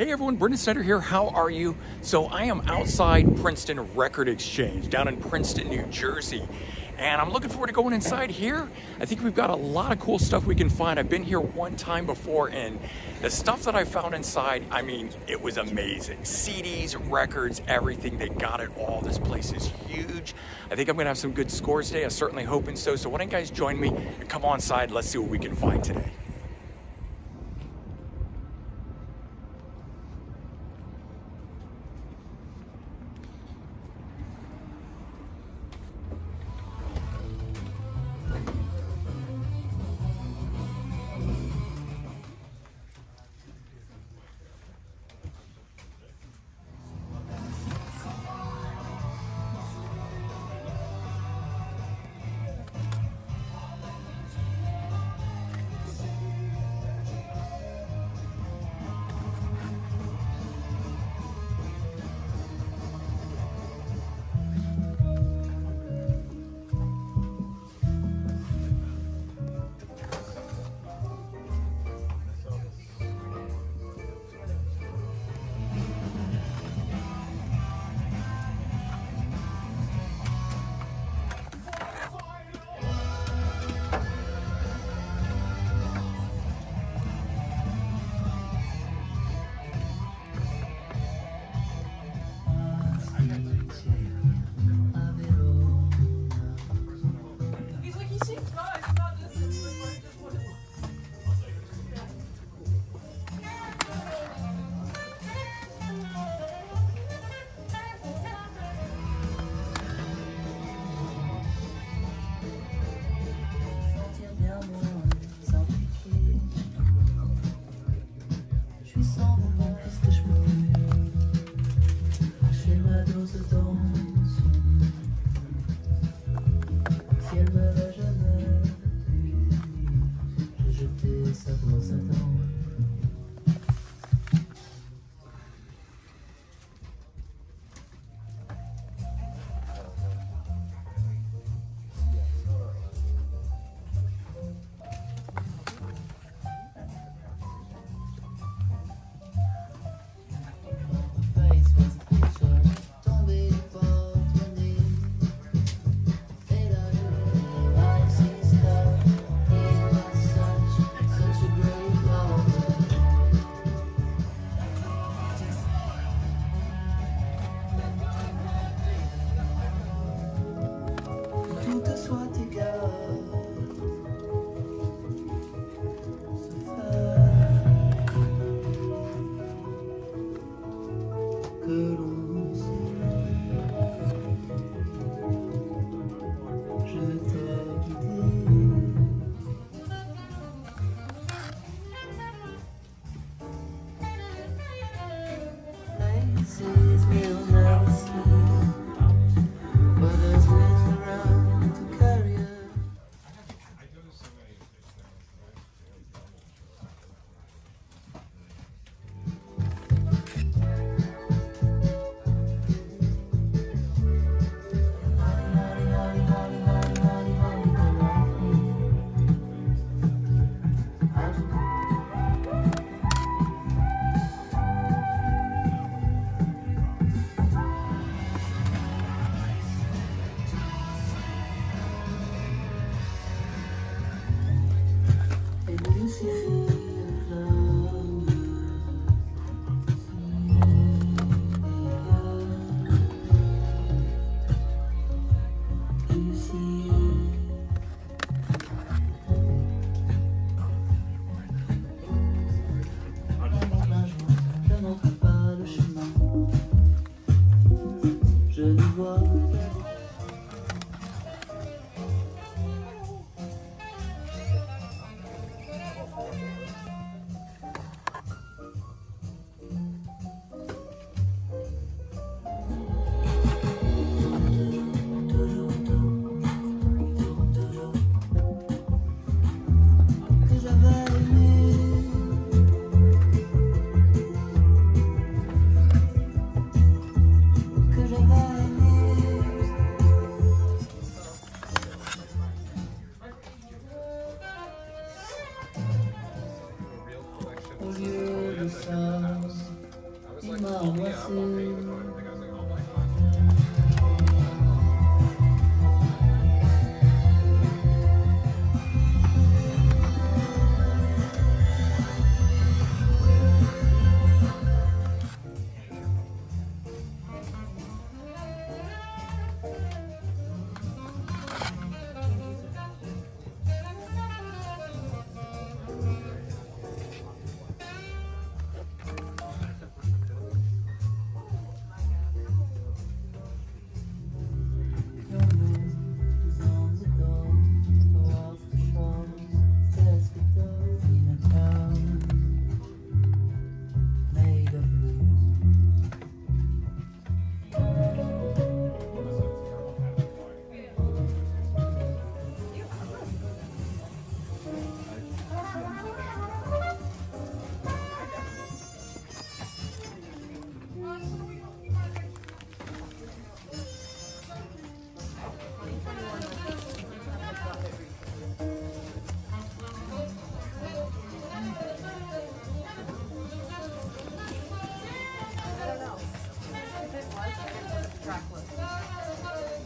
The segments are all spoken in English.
Hey everyone, Brendan Snyder here. How are you? So I am outside Princeton Record Exchange down in Princeton, New Jersey. And I'm looking forward to going inside here. I think we've got a lot of cool stuff we can find. I've been here one time before, and the stuff that I found inside, I mean, it was amazing. CDs, records, everything, they got it all. This place is huge. I think I'm gonna have some good scores today. I'm certainly hoping so. So why don't you guys join me and come on inside. Let's see what we can find today.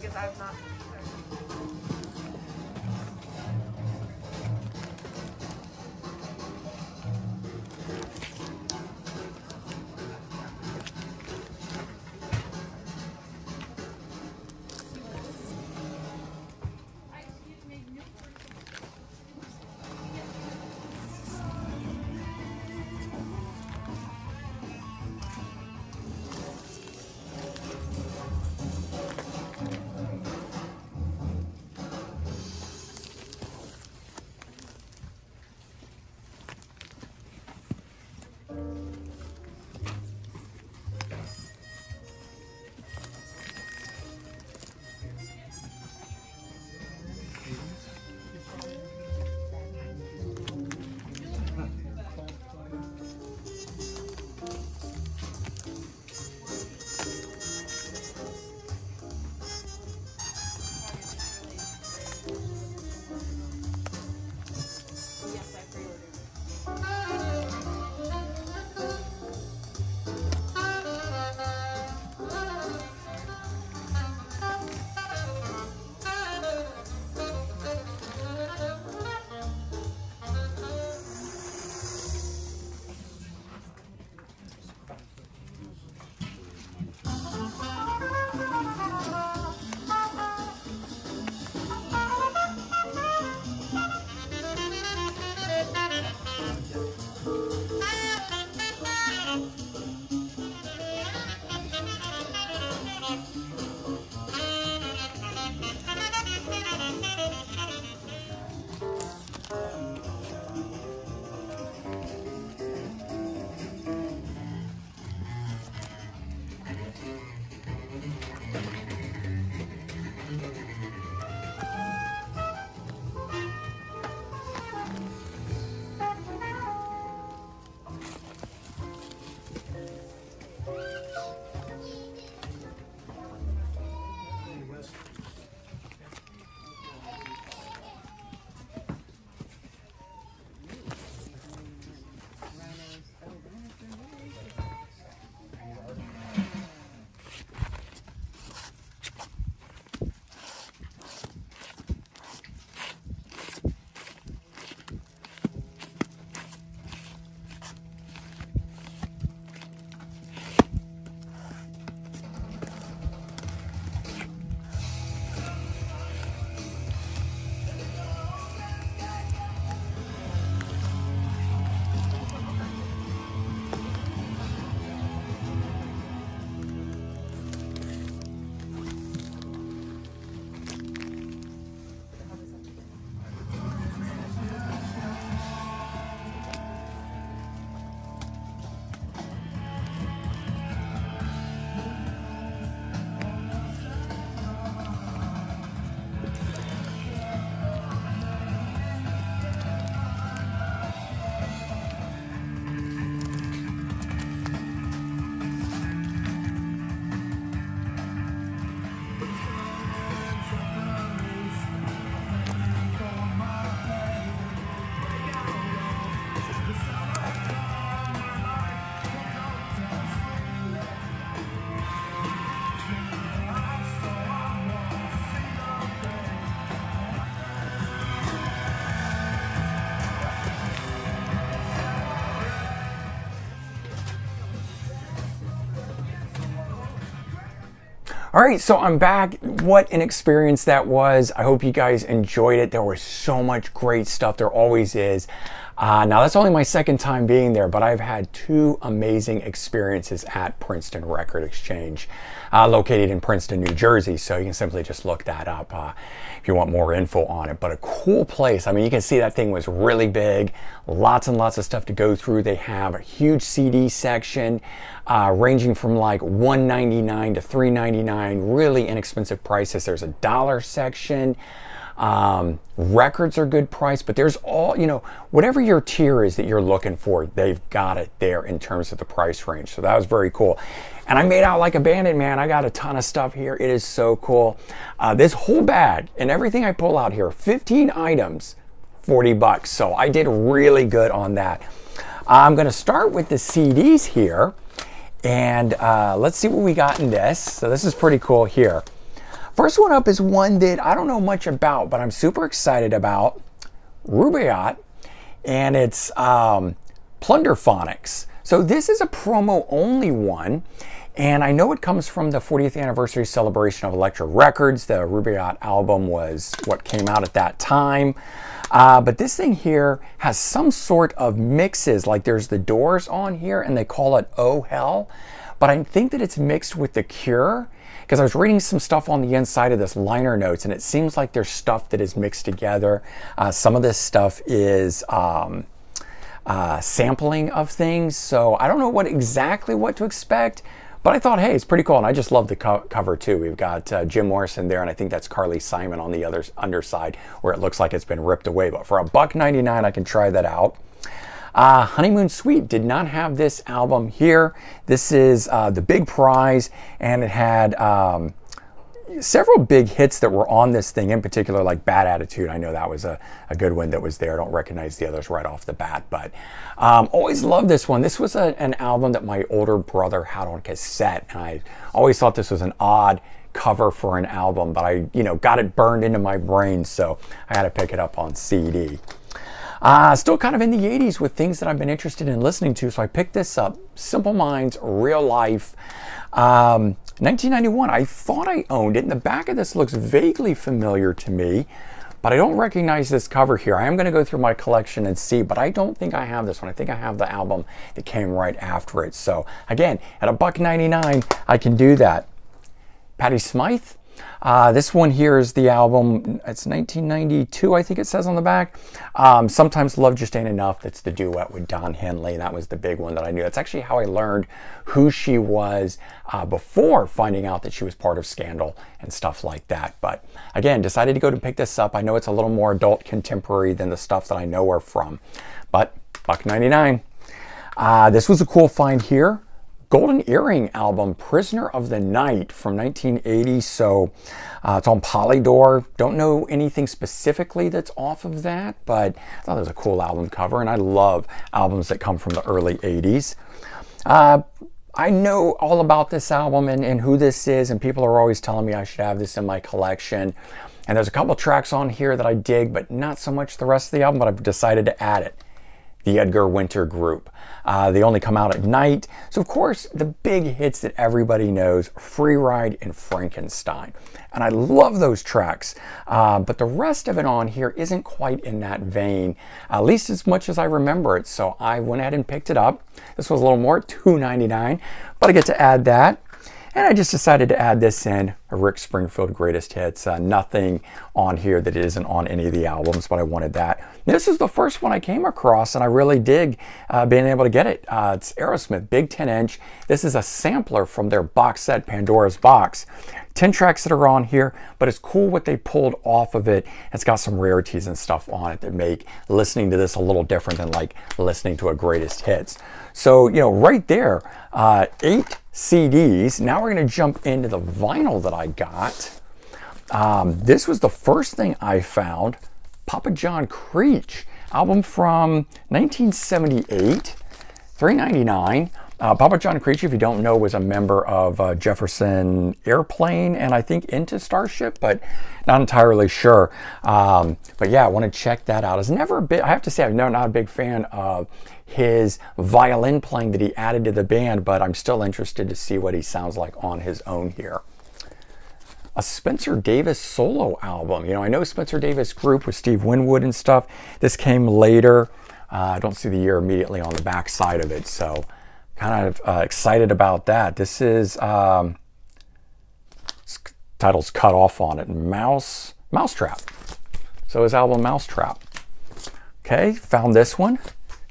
Because I've not. All right, so I'm back. What an experience that was. I hope you guys enjoyed it. There was so much great stuff. There always is. Now, that's only my second time being there, but I've had 2 amazing experiences at Princeton Record Exchange, located in Princeton, New Jersey. So you can simply just look that up if you want more info on it. But a cool place. I mean, you can see that thing was really big. Lots and lots of stuff to go through. They have a huge CD section, ranging from like $1.99 to $3.99. Really inexpensive prices. There's a dollar section. Records are good price, but there's all, you know, whatever your tier is that you're looking for, they've got it there in terms of the price range. So that was very cool. And I made out like a bandit, man. I got a ton of stuff here. It is so cool. This whole bag and everything I pull out here, 15 items, 40 bucks. So I did really good on that. I'm going to start with the CDs here, and let's see what we got in this. So this is pretty cool here. First one up is one that I don't know much about, but I'm super excited about. Rubaiyat, and it's Plunderphonics. So this is a promo only one, and I know it comes from the 40th anniversary celebration of Elektra Records. The Rubaiyat album was what came out at that time. But this thing here has some sort of mixes, like there's the Doors on here and they call it Oh Hell, but I think that it's mixed with The Cure, because I was reading some stuff on the inside of this liner notes, and it seems like there's stuff that is mixed together. Some of this stuff is sampling of things, so I don't know exactly what to expect, but I thought, hey, it's pretty cool, and I just love the cover too. We've got Jim Morrison there, and I think that's Carly Simon on the underside, where it looks like it's been ripped away, but for $1.99, I can try that out. Honeymoon Suite did not have this album here. This is the big prize, and it had several big hits that were on this thing, in particular like Bad Attitude. I know that was a good one that was there. I don't recognize the others right off the bat, but always loved this one. This was an album that my older brother had on cassette, and I always thought this was an odd cover for an album, but I got it burned into my brain, so I had to pick it up on CD. Still kind of in the 80s with things that I've been interested in listening to, so I picked this up. Simple Minds, Real Life, 1991. I thought I owned it, and the back of this looks vaguely familiar to me, but I don't recognize this cover here. I am going to go through my collection and see, but I don't think I have this one. I think I have the album that came right after it. So again, at $1.99, I can do that. Patti Smythe. This one here is the album. It's 1992, I think it says on the back. Sometimes Love Just Ain't Enough. That's the duet with Don Henley. That was the big one that I knew. That's actually how I learned who she was before finding out that she was part of Scandal and stuff like that. But again, decided to go to pick this up. I know it's a little more adult contemporary than the stuff that I know her from, but $1.99. This was a cool find here. Golden Earring album, Prisoner of the Night from 1980. So it's on Polydor. Don't know anything specifically that's off of that, but I thought it was a cool album cover, and I love albums that come from the early 80s. I know all about this album and who this is, and people are always telling me I should have this in my collection. And there's a couple tracks on here that I dig, but not so much the rest of the album, but I've decided to add it. The Edgar Winter Group. They only come out at night. So of course, the big hits that everybody knows, Free Ride and Frankenstein. And I love those tracks, but the rest of it on here isn't quite in that vein, at least as much as I remember it. So I went ahead and picked it up. This was a little more, $2.99, but I get to add that. And I just decided to add this in, a Rick Springfield Greatest Hits. Nothing on here that isn't on any of the albums, but I wanted that. This is the first one I came across, and I really dig being able to get it. It's Aerosmith, big 10-inch. This is a sampler from their box set, Pandora's Box. 10 tracks that are on here, but it's cool what they pulled off of it. It's got some rarities and stuff on it that make listening to this a little different than like listening to a Greatest Hits. So, right there, 8 CDs. Now we're going to jump into the vinyl that I got. This was the first thing I found. Papa John Creech, album from 1978, $3.99. Papa John Creech, if you don't know, was a member of Jefferson Airplane and I think into Starship, but not entirely sure. But yeah, I want to check that out. I have to say, I'm not a big fan of his violin playing that he added to the band, but I'm still interested to see what he sounds like on his own here. a Spencer Davis solo album. You know, I know Spencer Davis group with Steve Winwood and stuff. This came later. I don't see the year immediately on the back side of it, so kind of excited about that. This is title's cut off on it. Mousetrap. So his album Mousetrap. Okay, found this one,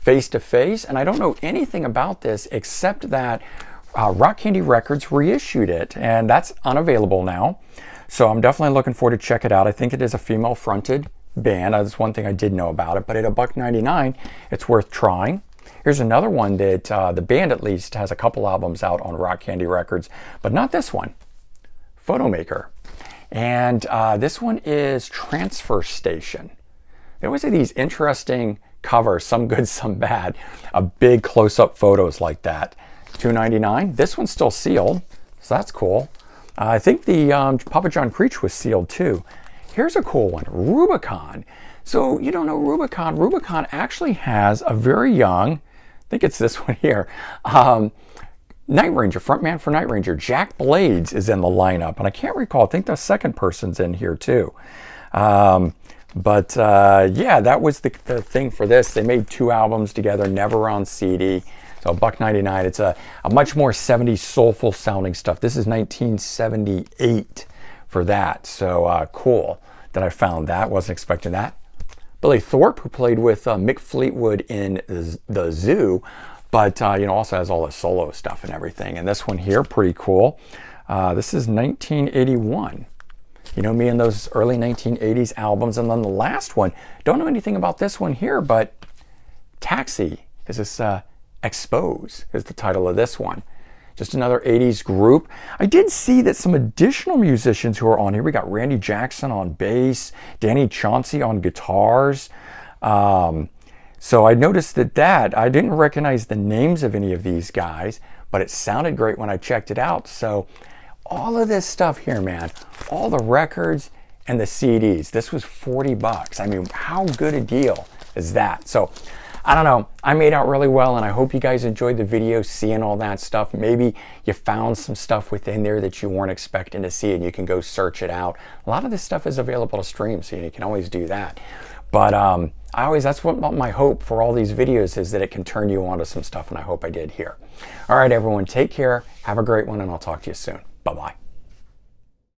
Face to Face, and I don't know anything about this except that Rock Candy Records reissued it, and that's unavailable now. So I'm definitely looking forward to check it out. I think it is a female-fronted band. That's one thing I did know about it, but at $1.99, it's worth trying. Here's another one that the band at least has a couple albums out on Rock Candy Records, but not this one, Photomaker. And this one is Transfer Station. They always have these interesting covers, some good, some bad. A big close-up photos like that. $2.99. This one's still sealed, so that's cool. I think the Papa John Creech was sealed too. Here's a cool one, Rubicon. So you don't know Rubicon. Rubicon actually has a very young, I think it's this one here, Night Ranger, frontman for Night Ranger. Jack Blades is in the lineup, and I can't recall, I think the second person's in here too. Yeah, that was the thing for this. They made 2 albums together, never on CD. So $1.99. It's a much more 70s soulful sounding stuff. This is 1978 for that. So cool that I found that. Wasn't expecting that. Billy Thorpe, who played with Mick Fleetwood in the Zoo, but you know, also has all the solo stuff and everything. And this one here, pretty cool. This is 1981. You know me in those early 1980s albums. And then the last one, don't know anything about this one here, but Taxi is this Expose is the title of this one. Just another 80s group. I did see that some additional musicians who are on here. We got Randy Jackson on bass, Danny Chauncey on guitars. So I noticed that I didn't recognize the names of any of these guys, but it sounded great when I checked it out. So all of this stuff here, man, all the records and the CDs, this was 40 bucks. I mean, how good a deal is that? So I don't know, I made out really well, and I hope you guys enjoyed the video, seeing all that stuff. Maybe you found some stuff within there that you weren't expecting to see, and you can go search it out. A lot of this stuff is available to stream, so you can always do that. But that's what my hope for all these videos is, that it can turn you on to some stuff, and I hope I did here. All right, everyone, take care, have a great one, and I'll talk to you soon. Bye-bye.